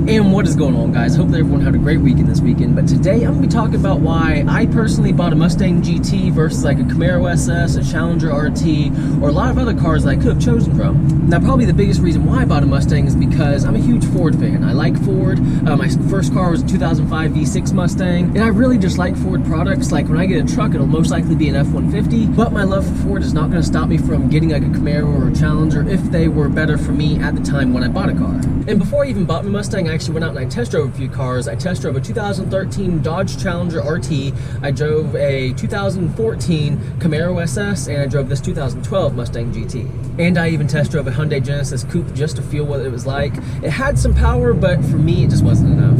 And what is going on, guys? Hope that everyone had a great weekend this weekend, but today I'm going to be talking about why I personally bought a Mustang GT versus like a Camaro SS, a Challenger RT, or a lot of other cars that I could have chosen from. Now, probably the biggest reason why I bought a Mustang is because I'm a huge Ford fan. I like Ford. My first car was a 2005 V6 Mustang, and I really just like Ford products. Like when I get a truck, it'll most likely be an F-150, but my love for Ford is not going to stop me from getting like a Camaro or a Challenger if they were better for me at the time when I bought a car. And before I even bought my Mustang, I actually went out and I test drove a few cars. I test drove a 2013 Dodge Challenger RT, I drove a 2014 Camaro SS, and I drove this 2012 Mustang GT. And I even test drove a Hyundai Genesis Coupe just to feel what it was like. It had some power, but for me it just wasn't enough.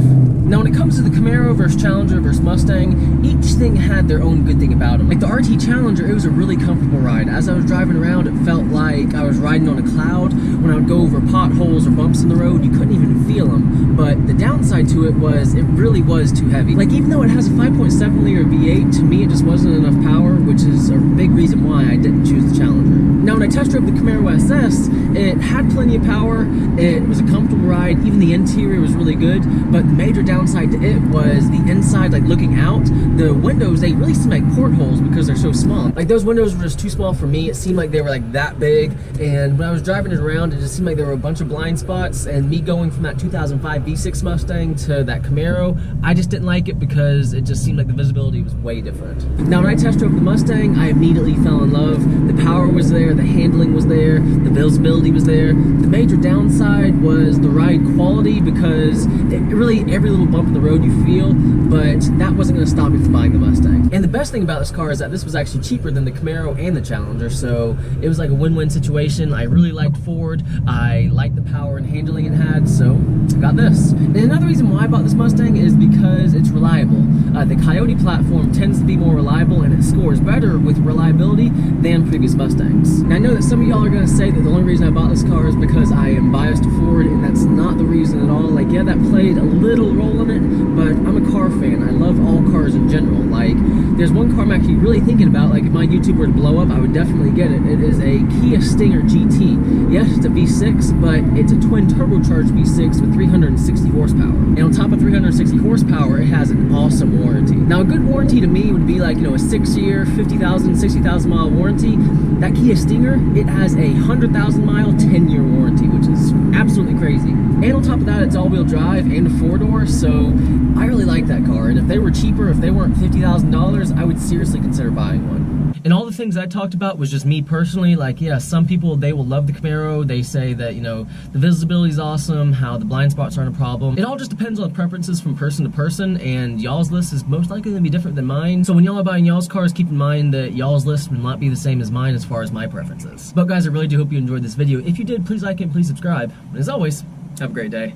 Now, when it comes to the Camaro versus Challenger versus Mustang, each thing had their own good thing about them. Like the RT Challenger, it was a really comfortable ride. As I was driving around, it felt like I was riding on a cloud. When I would go over potholes or bumps in the road, you couldn't even feel them. But the downside to it was, it really was too heavy. Like even though it has a 5.7 liter V8, to me it just wasn't enough power, which is a big reason why I didn't choose the Challenger. Now, when I test drove the Camaro SS, it had plenty of power, it was a comfortable ride, even the interior was really good, but the major downside to it was the inside, like looking out, the windows, they really seem like portholes because they're so small. Like those windows were just too small for me. It seemed like they were like that big, and when I was driving it around, it just seemed like there were a bunch of blind spots, and me going from that 2005 V6 Mustang to that Camaro, I just didn't like it because it just seemed like the visibility was way different. Now, when I test drove the Mustang, I immediately fell in love. The power was there, the handling was there, the visibility was there. The major downside was the ride quality, because it really, every little bump in the road you feel, but that wasn't going to stop me from buying the Mustang. And the best thing about this car is that this was actually cheaper than the Camaro and the Challenger, so it was like a win-win situation. I really liked Ford, I liked the power and handling it had, so I got this. And another reason why I bought this Mustang is because it's reliable. The Coyote platform tends to be more reliable, and it scores better with reliability than previous Mustangs. And I know that some of y'all are going to say that the only reason I bought this car is because I am biased to Ford, and that's not the reason at all. Like, yeah, that played a little role in it, but I'm a car fan. I love all cars in general. Like, there's one car I'm actually really thinking about. Like, if my YouTube were to blow up, I would definitely get it. It is a Kia Stinger GT. Yes, it's a V6, but it's a twin turbocharged V6 with 360 horsepower. And on top of 360 horsepower, it has an awesome warranty. Now, a good warranty to me would be like, you know, a 6-year, 50,000, 60,000 mile warranty. That Kia Stinger, it has a 100,000 mile, 10-year warranty, which is absolutely crazy. And on top of that, it's all-wheel drive and a 4-door, so I really like that car. And if they were cheaper, if they weren't $50,000, I would seriously consider buying one. And all the things I talked about was just me personally. Like, yeah, some people, they will love the Camaro. They say that, you know, the visibility is awesome, how the blind spots aren't a problem. It all just depends on preferences from person to person, and y'all's list is most likely going to be different than mine. So when y'all are buying y'all's cars, keep in mind that y'all's list will not be the same as mine as far as my preferences. But guys, I really do hope you enjoyed this video. If you did, please like it and please subscribe. And as always, have a great day.